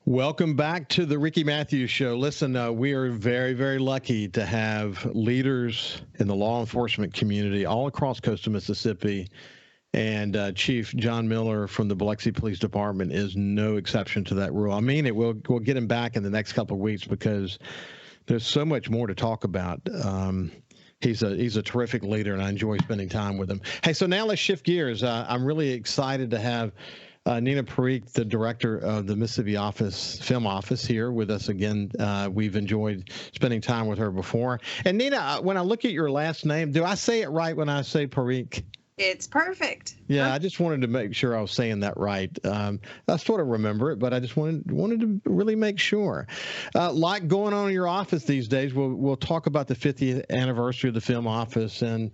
Welcome back to the Ricky Mathews Show. Listen, we are very, very lucky to have leaders in the law enforcement community all across coastal Mississippi. And Chief John Miller from the Biloxi Police Department is no exception to that rule. I mean, we'll get him back in the next couple of weeks because there's so much more to talk about. He's a terrific leader, and I enjoy spending time with him. Hey, so now let's shift gears. I'm really excited to have Nina Parihk, the director of the Mississippi Film Office, here with us again. We've enjoyed spending time with her before. And Nina, when I look at your last name, do I say it right when I say Parihk? It's perfect. Yeah, I just wanted to make sure I was saying that right. I sort of remember it, but I just wanted to really make sure. Like going on in your office these days, we'll talk about the 50th anniversary of the film office and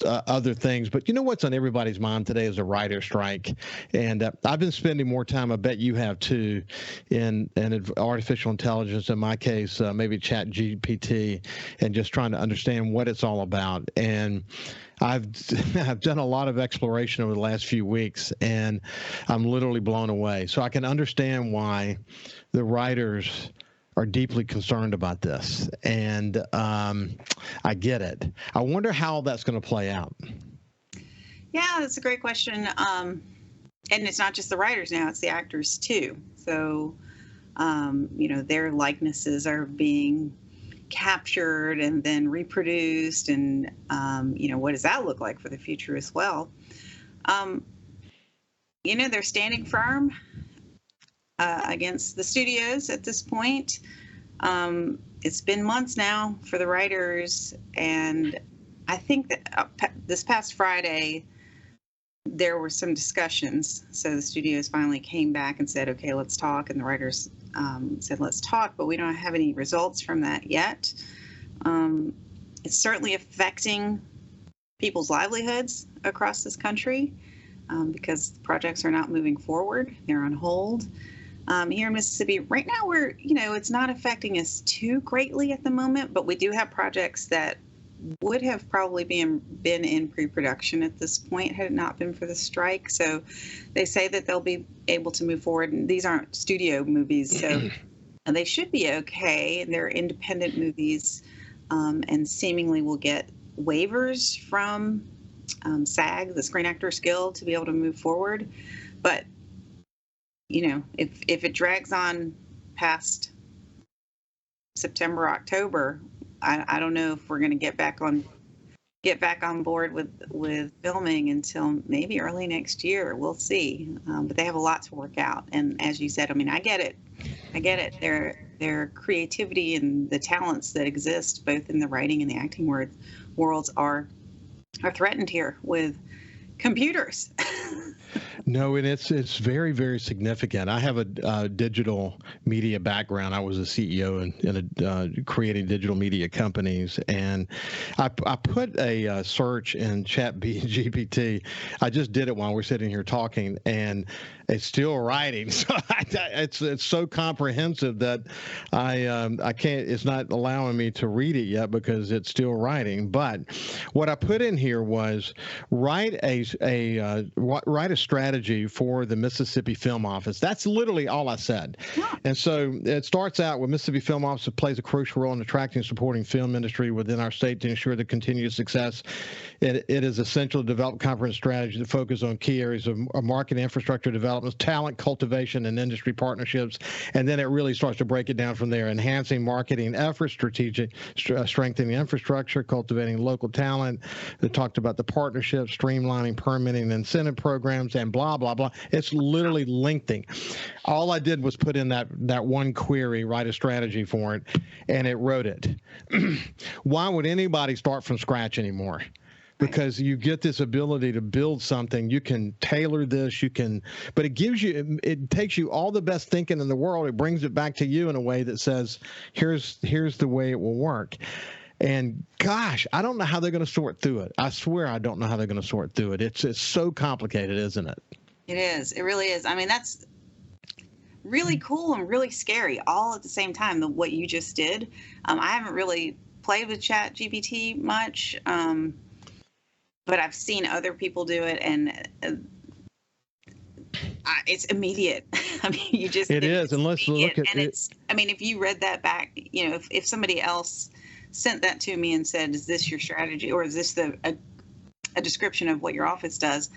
other things. But you know what's on everybody's mind today is a writer's strike. And I've been spending more time, I bet you have too, in artificial intelligence, in my case, maybe Chat GPT, and just trying to understand what it's all about. And I've done a lot of exploration over the last few weeks, and I'm literally blown away. So I can understand why the writers are deeply concerned about this, and I get it. I wonder how that's going to play out. Yeah, that's a great question. And it's not just the writers now, it's the actors too. So, their likenesses are being captured and then reproduced, and what does that look like for the future as well? They're standing firm against the studios at this point. It's been months now for the writers, and I think that this past Friday there were some discussions. So the studios finally came back and said, okay, let's talk, and the writers said, let's talk, but we don't have any results from that yet. It's certainly affecting people's livelihoods across this country because projects are not moving forward. They're on hold. Here in Mississippi, right now, it's not affecting us too greatly at the moment, but we do have projects that would have probably been in pre-production at this point had it not been for the strike. So they say that they'll be able to move forward. And these aren't studio movies, so they should be okay. They're independent movies, and seemingly will get waivers from SAG, the Screen Actors Guild, to be able to move forward. But, if it drags on past September, October, I don't know if we're going to get back on board with filming until maybe early next year. We'll see. But they have a lot to work out. And as you said, I get it. Their creativity and the talents that exist both in the writing and the acting worlds are threatened here with computers. No, and it's very, very significant. I have a digital media background. I was a CEO in creating digital media companies, and I put a search in Chat GPT. I just did it while we're sitting here talking, and it's still writing. So it's so comprehensive that I can't. It's not allowing me to read it yet because it's still writing. But what I put in here was write a strategy for the Mississippi Film Office. That's literally all I said. Yeah. And so it starts out with Mississippi Film Office plays a crucial role in attracting and supporting film industry within our state to ensure the continued success. It is essential to develop comprehensive strategy to focus on key areas of market infrastructure development, talent cultivation, and industry partnerships. And then it really starts to break it down from there, enhancing marketing efforts, strategic strengthening infrastructure, cultivating local talent. It talked about the partnerships, streamlining permitting incentive programs, and blah, blah, blah. It's literally lengthy. All I did was put in that one query, write a strategy for it, and it wrote it. Why would anybody start from scratch anymore? Because you get this ability to build something. You can tailor this, but it takes you all the best thinking in the world. It brings it back to you in a way that says, here's the way it will work. And gosh, I don't know how they're going to sort through it. I swear I don't know how they're going to sort through it. It's so complicated, isn't it? It is. It really is. That's really cool and really scary all at the same time, what you just did. I haven't really played with Chat GPT much, but I've seen other people do it, and It's immediate. I mean, you just It is, and let's look at and it. it's. I mean, if you read that back, you know, if somebody else sent that to me and said, "Is this your strategy, or is this a description of what your office does?"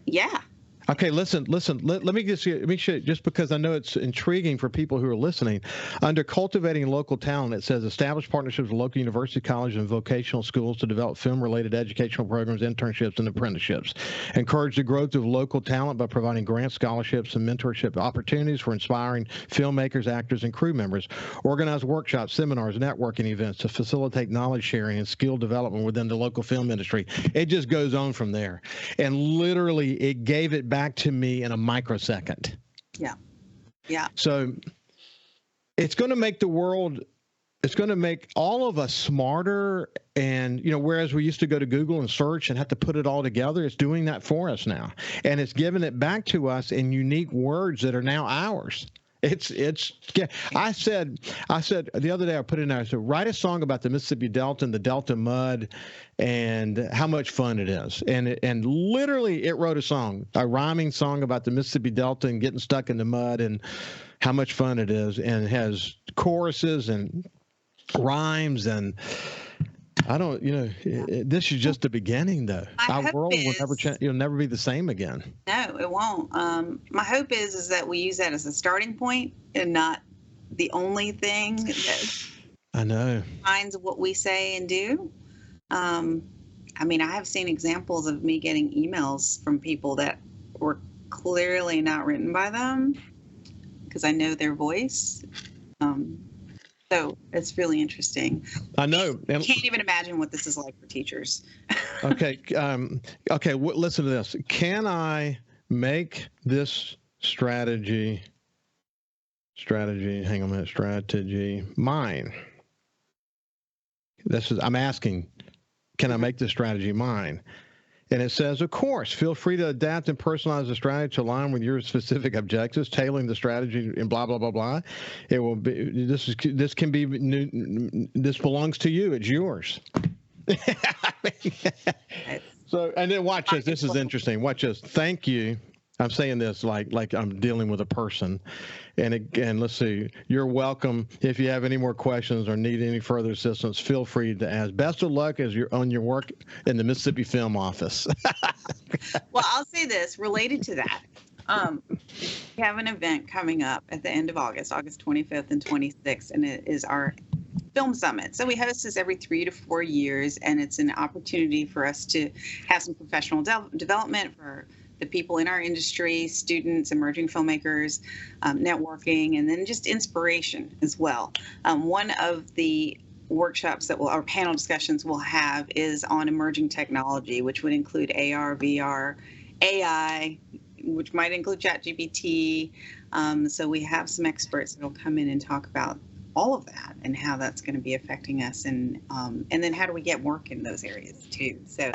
Yeah. Okay, listen. Let me just because I know it's intriguing for people who are listening. Under cultivating local talent, it says establish partnerships with local university, colleges, and vocational schools to develop film-related educational programs, internships, and apprenticeships. Encourage the growth of local talent by providing grants, scholarships, and mentorship opportunities for inspiring filmmakers, actors, and crew members. Organize workshops, seminars, networking events to facilitate knowledge sharing and skill development within the local film industry. It just goes on from there, and literally, it gave it back to me in a microsecond. Yeah. So it's going to make the world, it's going to make all of us smarter. And, you know, whereas we used to go to Google and search and have to put it all together, it's doing that for us now. And it's giving it back to us in unique words that are now ours. I said the other day, I put in there, I said, write a song about the Mississippi Delta and the Delta mud and how much fun it is. And literally it wrote a rhyming song about the Mississippi Delta and getting stuck in the mud and how much fun it is, and has choruses and rhymes. And I don't, you know, this is just the beginning, though. Our world will never change. It'll never be the same again. No, it won't. My hope is that we use that as a starting point and not the only thing that I know defines what we say and do. I mean, I have seen examples of me getting emails from people that were clearly not written by them because I know their voice. So it's really interesting. I know. I can't even imagine what this is like for teachers. Okay. Listen to this. Can I make this strategy mine? I'm asking, can I make this strategy mine? And it says, of course, feel free to adapt and personalize the strategy to align with your specific objectives, tailoring the strategy and blah, blah, blah, blah. It will be, this belongs to you. It's yours. So, and then watch this. This is interesting. Watch this. Thank you. I'm saying this like I'm dealing with a person. And again, let's see. You're welcome. If you have any more questions or need any further assistance, feel free to ask. Best of luck as you're on your work in the Mississippi Film Office. Well, I'll say this related to that. We have an event coming up at the end of August 25th and 26th, and it is our Film Summit. So we host this every 3 to 4 years, and it's an opportunity for us to have some professional development for the people in our industry, students, emerging filmmakers, networking, and then just inspiration as well. One of the workshops our panel discussions we'll have is on emerging technology, which would include AR, VR, AI, which might include ChatGPT. So we have some experts that will come in and talk about all of that and how that's going to be affecting us, and then how do we get work in those areas too. So,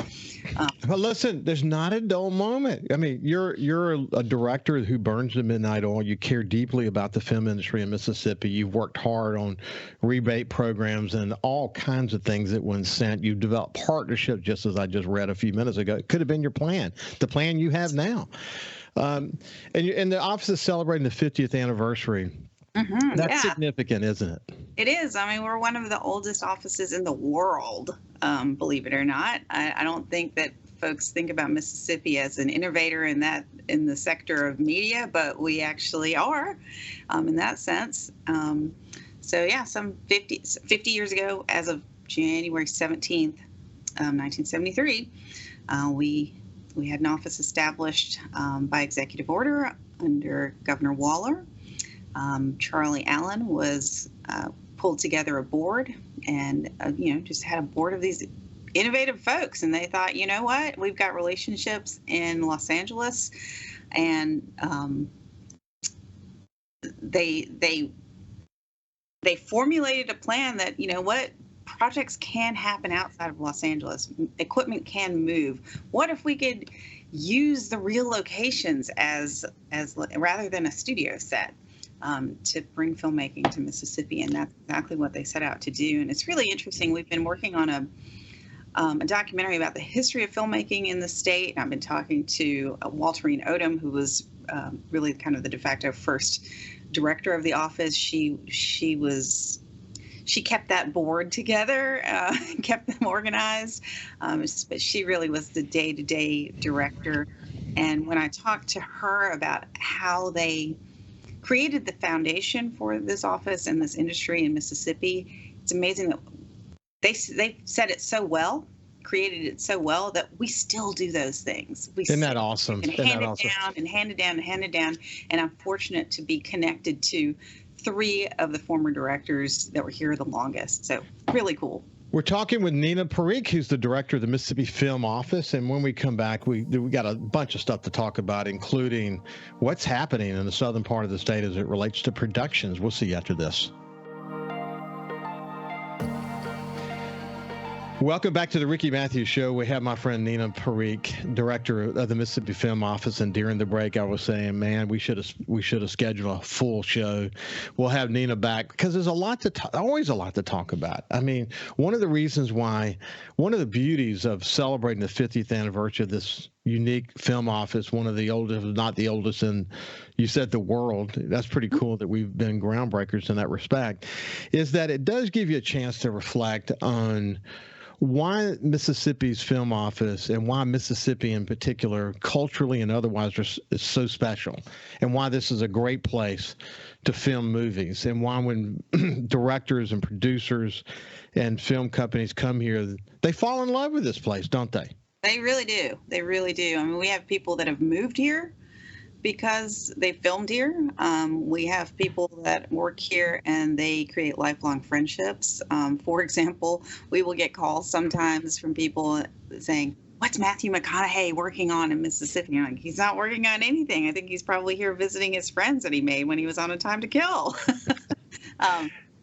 but listen, there's not a dull moment. I mean, you're a director who burns the midnight oil. You care deeply about the film industry in Mississippi. You've worked hard on rebate programs and all kinds of things that when sent. You've developed partnerships, just as I just read a few minutes ago. It could have been your plan, the plan you have now. And the office is celebrating the 50th anniversary. Mm-hmm, That's significant, isn't it? It is. I mean, we're one of the oldest offices in the world, believe it or not. I don't think that folks think about Mississippi as an innovator in the sector of media, but we actually are in that sense. So yeah, some 50 years ago, as of January 17th, 1973, we had an office established by executive order under Governor Waller. Charlie Allen was pulled together a board, and just had a board of these innovative folks, and they thought, you know what, we've got relationships in Los Angeles, and they formulated a plan that, you know what, projects can happen outside of Los Angeles. Equipment can move. What if we could use the real locations as rather than a studio set? To bring filmmaking to Mississippi, and that's exactly what they set out to do. And it's really interesting. We've been working on a documentary about the history of filmmaking in the state. And I've been talking to Walterine Odom, who was really kind of the de facto first director of the office. She kept that board together, kept them organized, but she really was the day-to-day director. And when I talked to her about how they created the foundation for this office and this industry in Mississippi, it's amazing that they said it so well, created it so well, that we still do those things. Isn't that awesome? And hand it down and hand it down and hand it down. And I'm fortunate to be connected to 3 of the former directors that were here the longest. So really cool. We're talking with Nina Parihk, who's the director of the Mississippi Film Office. And when we come back, we got a bunch of stuff to talk about, including what's happening in the southern part of the state as it relates to productions. We'll see you after this. Welcome back to the Ricky Mathews Show. We have my friend Nina Parihk, director of the Mississippi Film Office, and during the break, I was saying, man, we should have scheduled a full show. We'll have Nina back because there's always a lot to talk about. I mean, one of the beauties of celebrating the 50th anniversary of this unique film office, one of the oldest, if not the oldest in, you said, the world. That's pretty cool that we've been groundbreakers in that respect, is that it does give you a chance to reflect on why Mississippi's film office and why Mississippi in particular, culturally and otherwise, is so special, and why this is a great place to film movies, and why when directors and producers and film companies come here, they fall in love with this place, don't they? They really do. They really do. I mean, we have people that have moved here because they filmed here. We have people that work here and they create lifelong friendships. For example, we will get calls sometimes from people saying, "What's Matthew McConaughey working on in Mississippi?" Like, he's not working on anything. I think he's probably here visiting his friends that he made when he was on A Time to Kill.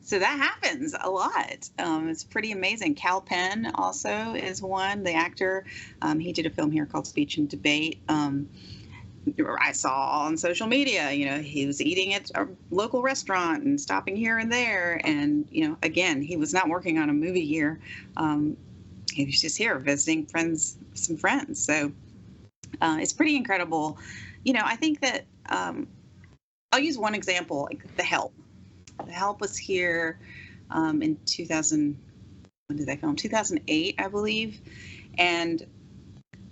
So that happens a lot. It's pretty amazing. Cal Penn also is one, the actor. He did a film here called Speech and Debate. I saw on social media, he was eating at a local restaurant and stopping here and there. And, again, he was not working on a movie here. He was just here visiting some friends. So it's pretty incredible. I think that I'll use one example, like The Help. The Help was here in 2000. When did they film? 2008, I believe. And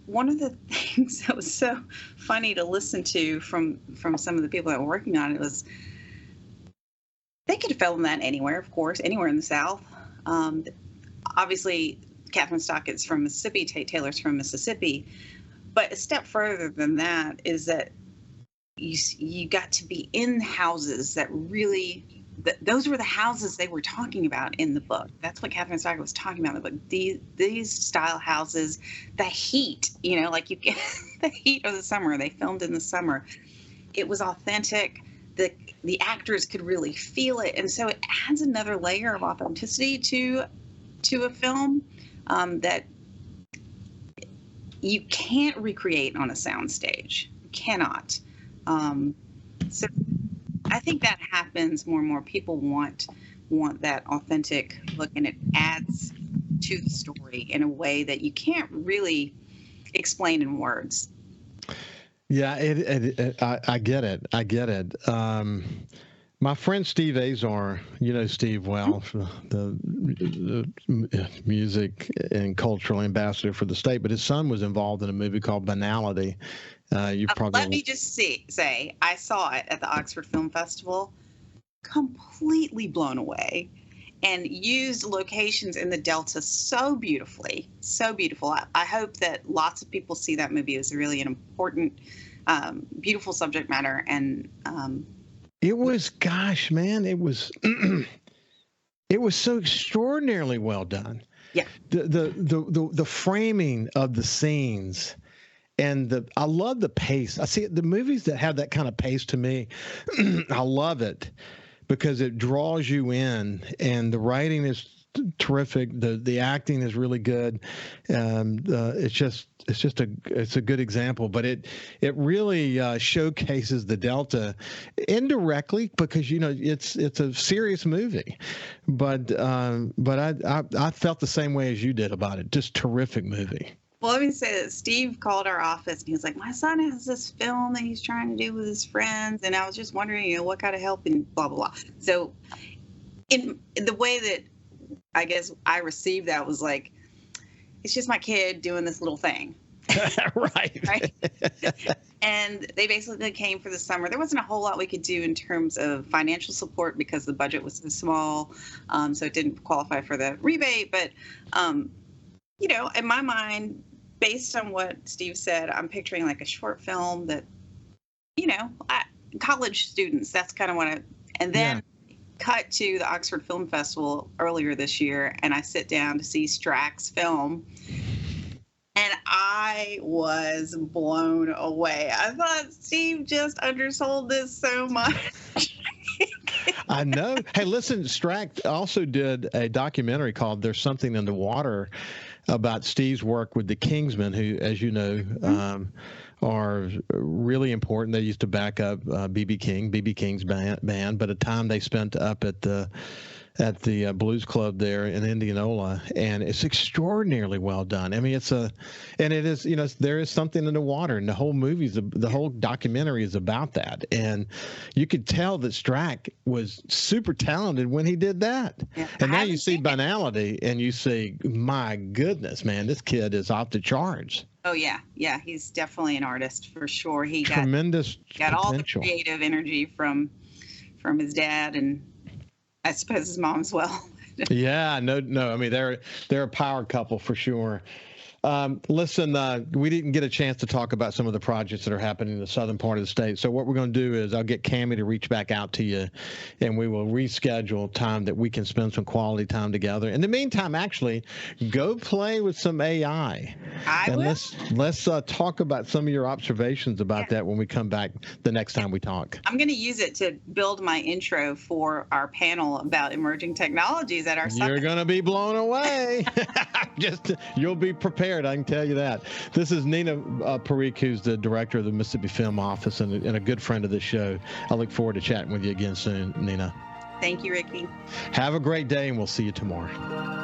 one of the things that was so funny to listen to from some of the people that were working on it was they could have filmed that anywhere, of course, anywhere in the South. Obviously, Catherine Stockett's from Mississippi, Tate Taylor's from Mississippi. But a step further than that is that you got to be in houses that really... those were the houses they were talking about in the book. That's what Catherine Stockett was talking about in the book. These style houses, the heat, like you get the heat of the summer. They filmed in the summer. It was authentic. The actors could really feel it, and so it adds another layer of authenticity to a film that you can't recreate on a soundstage. You cannot. So I think that happens more and more. People want that authentic look, and it adds to the story in a way that you can't really explain in words. Yeah, I get it. I get it. My friend Steve Azar, Steve well, the music and cultural ambassador for the state, but his son was involved in a movie called Banality. Let me just say, I saw it at the Oxford Film Festival, completely blown away, and used locations in the Delta so beautifully, so beautiful. I hope that lots of people see that movie. It was really an important, beautiful subject matter, and it was, gosh, man, it was it was so extraordinarily well done. Yeah, the framing of the scenes. And I love the pace. I see the movies that have that kind of pace to me. I love it because it draws you in, and the writing is terrific. The acting is really good. It's a good example, but it really showcases the Delta indirectly because it's a serious movie, but I felt the same way as you did about it. Just terrific movie. Well, let me say that Steve called our office and he was like, my son has this film that he's trying to do with his friends. And I was just wondering, what kind of help and blah, blah, blah. So in the way that I guess I received that was like, it's just my kid doing this little thing. Right. And they basically came for the summer. There wasn't a whole lot we could do in terms of financial support because the budget was so small. So it didn't qualify for the rebate. But, in my mind, based on what Steve said, I'm picturing like a short film that, college students, that's kind of what and then cut to the Oxford Film Festival earlier this year, and I sit down to see Strack's film, and I was blown away. I thought Steve just undersold this so much. I know. Hey, listen, Strack also did a documentary called There's Something in the Water about Steve's work with the Kingsmen, who, as you know, are really important. They used to back up B.B. King's band, but a time they spent up at the Blues Club there in Indianola, and it's extraordinarily well done. I mean, there is something in the water, and the whole the whole documentary is about that. And you could tell that Strack was super talented when he did that. Yeah, and now you see Banality, and you see, my goodness, man, this kid is off the charts. Oh yeah, he's definitely an artist for sure. He got tremendous all the creative energy from his dad, and I suppose his mom as well. Yeah, no. I mean, they're a power couple for sure. Listen, we didn't get a chance to talk about some of the projects that are happening in the southern part of the state. So what we're going to do is I'll get Cammie to reach back out to you, and we will reschedule time that we can spend some quality time together. In the meantime, actually, go play with some AI. Let's talk about some of your observations about that when we come back the next time we talk. I'm going to use it to build my intro for our panel about emerging technologies at our summit. You're going to be blown away. You'll be prepared. I can tell you that. This is Nina Parihk, who's the director of the Mississippi Film Office and a good friend of the show. I look forward to chatting with you again soon, Nina. Thank you, Ricky. Have a great day, and we'll see you tomorrow.